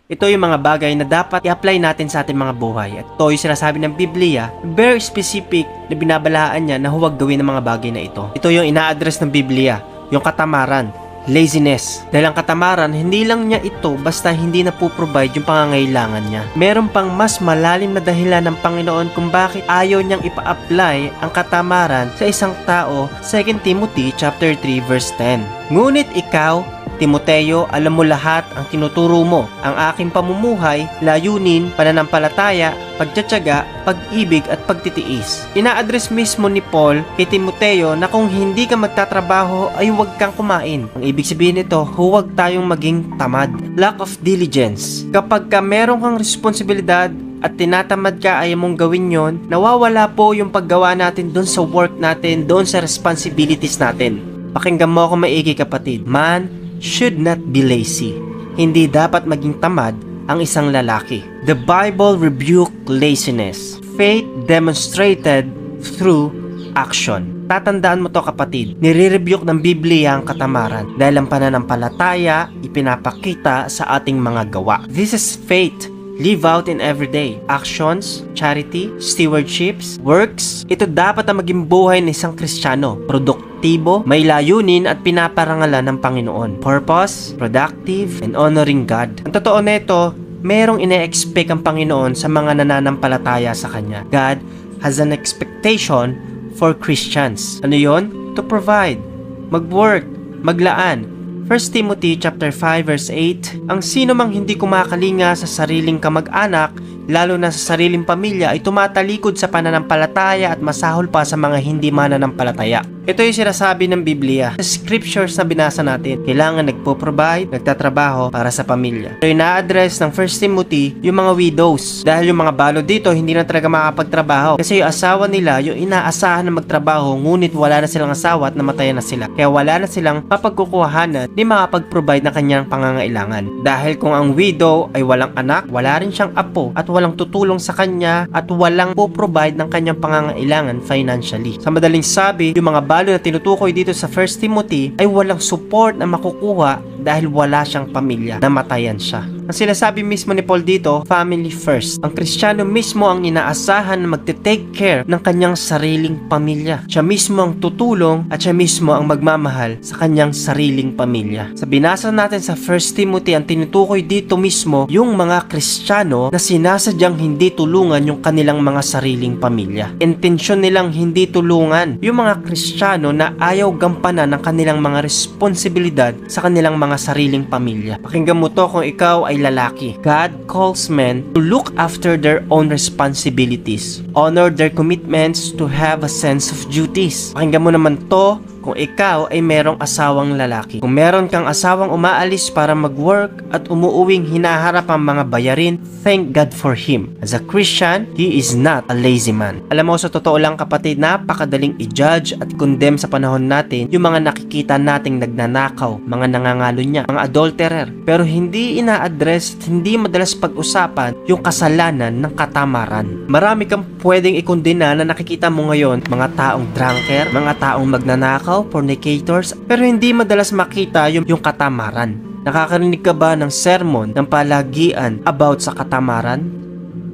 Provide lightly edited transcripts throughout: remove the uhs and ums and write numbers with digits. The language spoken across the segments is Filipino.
Ito yung mga bagay na dapat i-apply natin sa ating mga buhay. At ito yung sinasabi ng Biblia, very specific na binabalaan niya na huwag gawin ng mga bagay na ito. Ito yung ina-address ng Biblia, yung katamaran, laziness. Dahil ang katamaran, hindi lang niya ito basta hindi na po-provide yung pangangailangan niya. Meron pang mas malalim na dahilan ng Panginoon kung bakit ayaw niyang ipa-apply ang katamaran sa isang tao. 2 Timothy chapter 3 verse 10. Ngunit ikaw, Timoteo, alam mo lahat ang tinuturo mo. Ang aking pamumuhay, layunin, pananampalataya, pagtiyatsaga, pag-ibig at pagtitiis. Ina-address mismo ni Paul kay Timoteo na kung hindi ka magtatrabaho ay huwag kang kumain. Ang ibig sabihin nito, huwag tayong maging tamad. Lack of diligence. Kapag ka meron kang responsibilidad at tinatamad ka, ayaw mong gawin yon, nawawala po yung paggawa natin doon sa work natin, doon sa responsibilities natin. Pakinggan mo ako maigi kapatid. Man should not be lazy. Hindi dapat maging tamad ang isang lalaki. The Bible rebuked laziness. Faith demonstrated through action. Tatandaan mo to kapatid. Nire-rebuke ng Biblia ang katamaran dahil ang pananampalataya ipinapakita sa ating mga gawa. This is faith. Live out in everyday actions, charity, stewardships, works. Ito dapat ang maging buhay ng isang Kristiyano. Produktibo, may layunin at pinaparangalan ng Panginoon. Purpose, productive, and honoring God. Ang totoo nito, merong ine-expect ang Panginoon sa mga nananampalataya sa Kanya. God has an expectation for Christians. Ano yon? To provide, mag-work, maglaan. 1 Timothy chapter 5 verse 8, ang sino mang hindi kumakalinga sa sariling kamag-anak, lalo na sa sariling pamilya, ay tumatalikod sa pananampalataya at masahol pa sa mga hindi mananampalataya. Ito yung sinasabi ng Biblia. Sa scriptures na binasa natin, kailangan nagpo-provide, nagtatrabaho para sa pamilya. Ito yung na-address ng 1 Timothy, yung mga widows. Dahil yung mga balod dito, hindi na talaga makapagtrabaho. Kasi yung asawa nila, yung inaasahan na magtrabaho, ngunit wala na silang asawa at namatayan na sila. Kaya wala na silang mapagkukuhanan ni makapag-provide na kanyang pangangailangan. Dahil kung ang widow ay walang anak, wala rin siyang apo, at walang tutulong sa kanya, at walang po-provide ng kanyang pangangailangan financially. Sa madaling sabi, yung mga balo na tinutukoy dito sa 1 Timothy ay walang support na makukuha dahil wala siyang pamilya, namatayan siya. Ang sinasabi mismo ni Paul dito, family first. Ang Kristiyano mismo ang inaasahan na magte-take care ng kanyang sariling pamilya. Siya mismo ang tutulong at siya mismo ang magmamahal sa kanyang sariling pamilya. Sa binasa natin sa 1 Timothy, ang tinutukoy dito mismo yung mga Kristiyano na sinasadyang hindi tulungan yung kanilang mga sariling pamilya. Intensyon nilang hindi tulungan yung mga Kristiyano na ayaw gampanan ng kanilang mga responsibilidad sa kanilang mga sariling pamilya. Pakinggan mo to kung ikaw ay lalaki. God calls men to look after their own responsibilities, honor their commitments, to have a sense of duties. Pakinggan mo naman to kung ikaw ay merong asawang lalaki. Kung meron kang asawang umaalis para mag-work at umuuwing hinaharap ang mga bayarin, thank God for him. As a Christian, he is not a lazy man. Alam mo, sa totoo lang kapatid, napakadaling i-judge at condemn sa panahon natin yung mga nakikita nating nagnanakaw, mga nangangalunya, mga adulterer. Pero hindi ina-address at hindi madalas pag-usapan yung kasalanan ng katamaran. Marami kang pwedeng ikondena na nakikita mo ngayon, mga taong drunker, mga taong magnanakaw, fornicators, pero hindi madalas makita yung katamaran. Nakakarinig ka ba ng sermon, ng palagian about sa katamaran?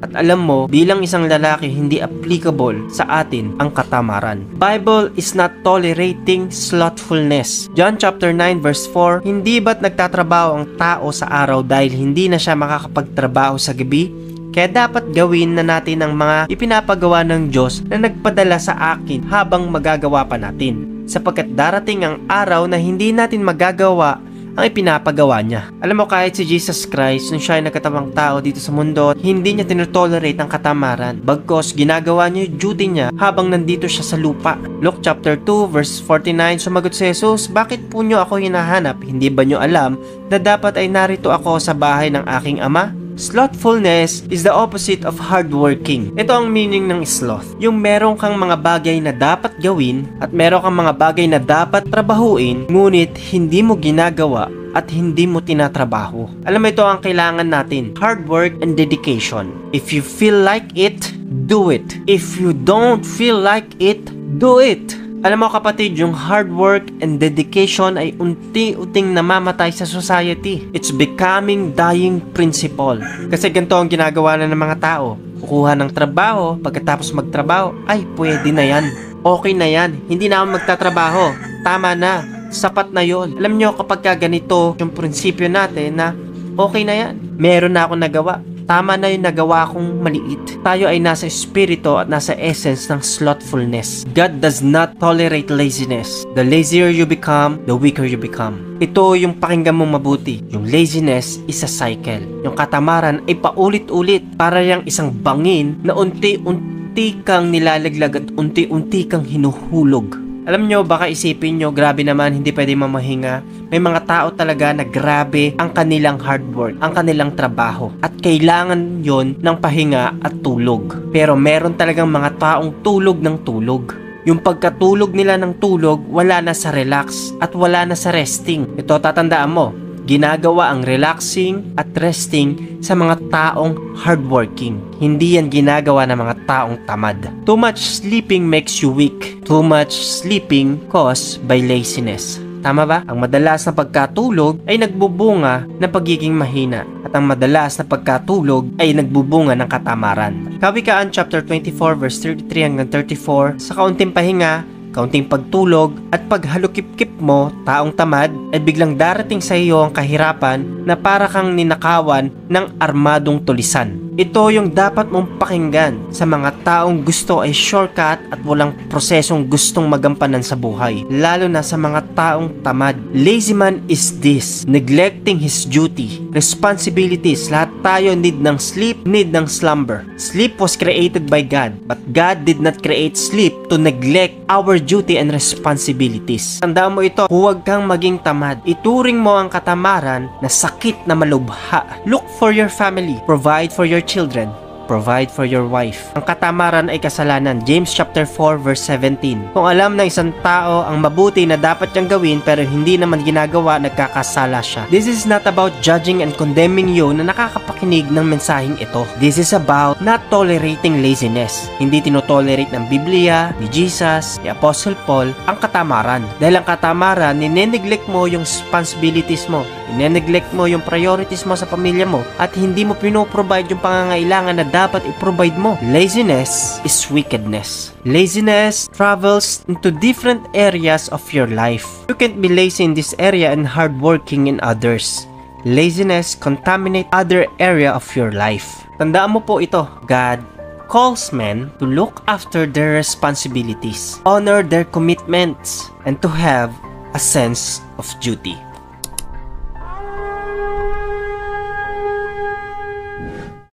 At alam mo, bilang isang lalaki, hindi applicable sa atin ang katamaran. Bible is not tolerating slothfulness. John chapter 9 verse 4, hindi ba't nagtatrabaho ang tao sa araw dahil hindi na siya makakapagtrabaho sa gabi? Kaya dapat gawin na natin ang mga ipinapagawa ng Diyos na nagpadala sa akin habang magagawa pa natin. Sapagkat darating ang araw na hindi natin magagawa ang ipinapagawa niya. Alam mo, kahit si Jesus Christ, nung siya ay nagkatawang tao dito sa mundo, hindi niya tinotolerate ang katamaran. Bagkos, ginagawa niya yung duty niya habang nandito siya sa lupa. Luke chapter 2 verse 49, sumagot si Jesus, bakit po niyo ako hinahanap? Hindi ba niyo alam na dapat ay narito ako sa bahay ng aking ama? Slothfulness is the opposite of hardworking. Ito ang meaning ng sloth. Yung meron kang mga bagay na dapat gawin at meron kang mga bagay na dapat trabahuin, ngunit hindi mo ginagawa at hindi mo tinatrabaho. Alam mo, ito ang kailangan natin. Hard work and dedication. If you feel like it, do it. If you don't feel like it, do it. Alam mo kapatid, yung hard work and dedication ay unti-unting namamatay sa society. It's becoming dying principle. Kasi ganito ang ginagawa na ng mga tao. Kukuha ng trabaho, pagkatapos magtrabaho, ay pwede na yan. Okay na yan. Hindi na ako magtatrabaho. Tama na. Sapat na yon. Alam nyo kapag ganito yung prinsipyo natin na okay na yan. Meron na akong nagawa. Tama na yung nagawa kong maliit. Tayo ay nasa espiritu at nasa essence ng slothfulness. God does not tolerate laziness. The lazier you become, the weaker you become. Ito yung pakinggan mong mabuti. Yung laziness is a cycle. Yung katamaran ay paulit-ulit para yung isang bangin na unti-unti kang nilalaglag at unti-unti kang hinuhulog. Alam nyo, baka isipin nyo, grabe naman, hindi pwede mamahinga. May mga tao talaga na grabe ang kanilang hard work, ang kanilang trabaho. At kailangan yon ng pahinga at tulog. Pero meron talagang mga taong tulog ng tulog. Yung pagkatulog nila ng tulog, wala na sa relax at wala na sa resting. Ito, tatandaan mo, ginagawa ang relaxing at resting sa mga taong hardworking. Hindi yan ginagawa ng mga taong tamad. Too much sleeping makes you weak. Too much sleeping caused by laziness. Tama ba? Ang madalas na pagkatulog ay nagbubunga ng pagiging mahina. At ang madalas na pagkatulog ay nagbubunga ng katamaran. Kawikaan chapter 24 verse 33 hanggang 34, sa kaunting pahinga, kaunting pagtulog at paghalukip-kip mo, taong tamad, ay biglang darating sa iyo ang kahirapan na para kang ninakawan ng armadong tulisan. Ito yung dapat mong pakinggan sa mga taong gusto ay shortcut at walang prosesong gustong magampanan sa buhay. Lalo na sa mga taong tamad. Lazy man is this, neglecting his duty, responsibilities. Lahat tayo need ng sleep, need ng slumber. Sleep was created by God, but God did not create sleep to neglect our duty and responsibilities. Tandaan mo ito, huwag kang maging tamad. Ituring mo ang katamaran na sakit na malubha. Look for your family, provide for your children, provide for your wife. Ang katamaran ay kasalanan. James chapter 4 verse 17. Kung alam ng isang tao ang mabuti na dapat niyang gawin pero hindi naman ginagawa, nagkakasala siya. This is not about judging and condemning you na nakakapakinig ng mensaheng ito. This is about not tolerating laziness. Hindi tinotolerate ng Biblia, ni Jesus, ni Apostle Paul ang katamaran. Dahil ang katamaran, nineneglect mo yung responsibilities mo. Nineneglect mo yung priorities mo sa pamilya mo at hindi mo pinoprovide yung pangangailangan na dapat i-provide mo. Laziness is wickedness. Laziness travels into different areas of your life. You can't be lazy in this area and hardworking in others. Laziness contaminate other area of your life. Tandaan mo po ito, God calls men to look after their responsibilities, honor their commitments, and to have a sense of duty.